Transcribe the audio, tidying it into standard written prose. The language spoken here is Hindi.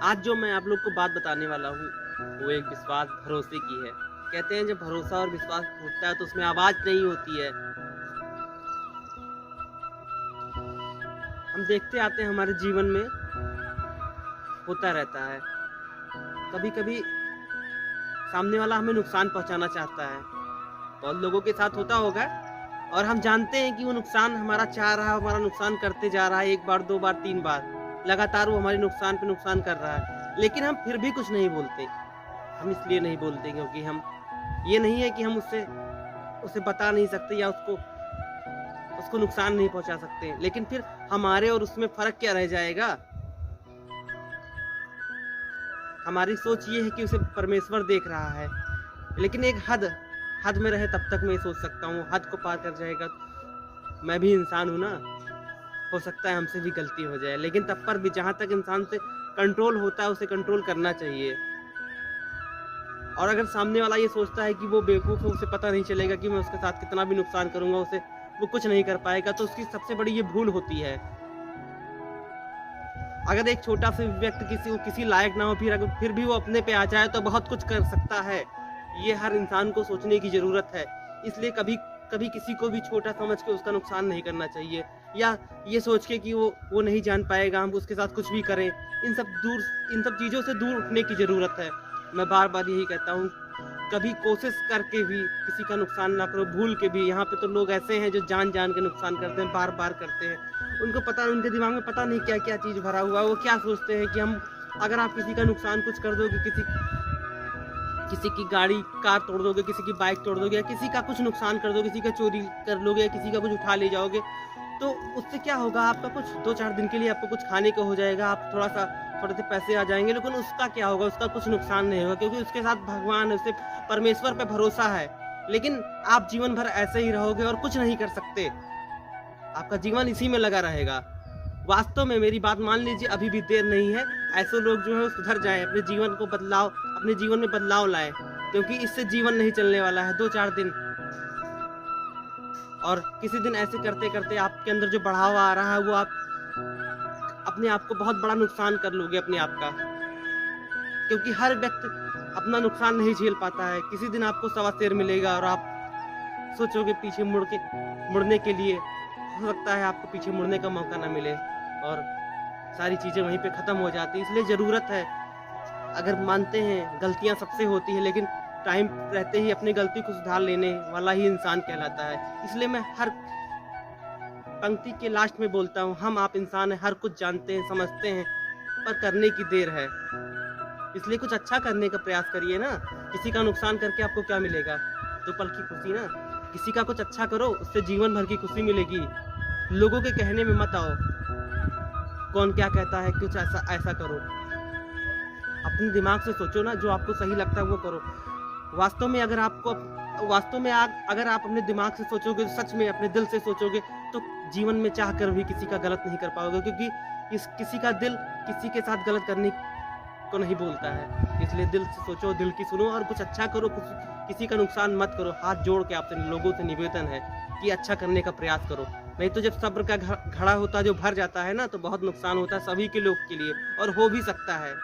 आज जो मैं आप लोग को बात बताने वाला हूँ, वो एक विश्वास भरोसे की है। कहते हैं जब भरोसा और विश्वास टूटता है तो उसमें आवाज़ नहीं होती है। हम देखते आते हैं हमारे जीवन में होता रहता है। कभी-कभी सामने वाला हमें नुकसान पहुँचाना चाहता है। बहुत लोगों के साथ होता होगा और हम जानते हैं कि वो नुकसान हमारा चाह रहा है, हमारा नुकसान करते जा रहा है 1 बार, 2 बार, 3 बार। लगातार वो हमारे नुकसान पे नुकसान कर रहा है। लेकिन हम फिर भी कुछ नहीं बोलते। हम इसलिए नहीं बोलते क्योंकि हम ये नहीं है कि हम उससे उसे बता नहीं सकते या उसको उसको नुकसान नहीं पहुँचा सकते। लेकिन फिर हमारे और उसमें फ़र्क क्या रह जाएगा? हमारी सोच ये है कि उसे परमेश्वर देख रहा है। लेकिन एक हद में रहे तब तक मैं ये सोच सकता हूँ, हद को पार कर जाएगा मैं भी इंसान हूँ ना, हो सकता है हमसे भी गलती हो जाए। लेकिन तब पर भी जहाँ तक इंसान से कंट्रोल होता है, उसे कंट्रोल करना चाहिए। और अगर सामने वाला ये सोचता है कि वो बेवकूफ़ है, उसे पता नहीं चलेगा कि मैं उसके साथ कितना भी नुकसान करूँगा, उसे वो कुछ नहीं कर पाएगा, तो उसकी सबसे बड़ी ये भूल होती है। अगर एक छोटा-सा व्यक्ति किसी लायक ना हो, फिर भी वो अपने पे आ जाए तो बहुत कुछ कर सकता है। ये हर इंसान को सोचने की ज़रूरत है। इसलिए कभी कभी किसी को भी छोटा समझ के उसका नुकसान नहीं करना चाहिए या ये सोच के कि वो नहीं जान पाएगा, हम उसके साथ कुछ भी करें। इन सब चीज़ों से दूर उठने की ज़रूरत है। मैं बार-बार यही कहता हूँ, कभी कोशिश करके भी किसी का नुकसान ना करो, भूल के भी। यहाँ पे तो लोग ऐसे हैं जो जान-जान के नुकसान करते हैं, बार-बार करते हैं। उनके दिमाग में पता नहीं क्या-क्या चीज़ भरा हुआ है। वो क्या सोचते हैं कि हम अगर आप किसी का नुकसान कुछ कर दोगे, किसी की गाड़ी कार तोड़ दोगे, किसी की बाइक तोड़ दोगे या किसी का कुछ नुकसान कर दोगे, किसी का चोरी कर लोगे या किसी का कुछ उठा ले जाओगे, तो उससे क्या होगा? आपका कुछ 2-4 दिन के लिए आपको कुछ खाने को हो जाएगा, आप थोड़े से पैसे आ जाएँगे, लेकिन उसका क्या होगा? उसका कुछ नुकसान नहीं होगा क्योंकि उसके साथ भगवान है, उसे परमेश्वर पे भरोसा है। लेकिन आप जीवन भर ऐसे ही रहोगे और कुछ नहीं कर सकते। आपका जीवन इसी में लगा रहेगा। वास्तव में मेरी बात मान लीजिए, अभी भी देर नहीं है। ऐसे लोग जो है सुधर जाएँ, अपने जीवन में बदलाव लाएँ, क्योंकि इससे जीवन नहीं चलने वाला है 2-4 दिन। और किसी दिन ऐसे करते-करते आपके अंदर जो बढ़ावा आ रहा है, वो आप अपने आप को बहुत बड़ा नुकसान कर लोगे अपने आप का। क्योंकि हर व्यक्ति अपना नुकसान नहीं झेल पाता है। किसी दिन आपको सवा शेर मिलेगा और आप सोचोगे पीछे मुड़ने के लिए, हो सकता है आपको पीछे मुड़ने का मौका ना मिले और सारी चीज़ें वहीं पे ख़त्म हो जाती हैं। इसलिए ज़रूरत है, अगर मानते हैं गलतियाँ सबसे होती हैं, लेकिन टाइम रहते ही अपनी गलती को सुधार लेने वाला ही इंसान कहलाता है। इसलिए मैं हर पंक्ति के लास्ट में बोलता हूँ, हम आप इंसान हैं, हर कुछ जानते हैं, समझते हैं, पर करने की देर है। इसलिए कुछ अच्छा करने का प्रयास करिए ना। किसी का नुकसान करके आपको क्या मिलेगा? 2 पल की खुशी ना। किसी का कुछ अच्छा करो, उससे जीवन भर की खुशी मिलेगी। लोगों के कहने में मत आओ, कौन क्या कहता है, कुछ ऐसा करो। अपने दिमाग से सोचो ना, जो आपको सही लगता है वो करो। वास्तव में अगर आप अपने दिमाग से सोचोगे, सच में अपने दिल से सोचोगे, तो जीवन में चाह कर भी किसी का गलत नहीं कर पाओगे, क्योंकि किसी का दिल किसी के साथ गलत करने को नहीं बोलता है। इसलिए दिल से सोचो, दिल की सुनो और कुछ अच्छा करो, किसी का नुकसान मत करो। हाथ जोड़ के आपसे लोगों से निवेदन है कि अच्छा करने का प्रयास करो। नहीं तो जब सब्र का घड़ा होता है जो भर जाता है ना, तो बहुत नुकसान होता है सभी के लोग के लिए, और हो भी सकता है।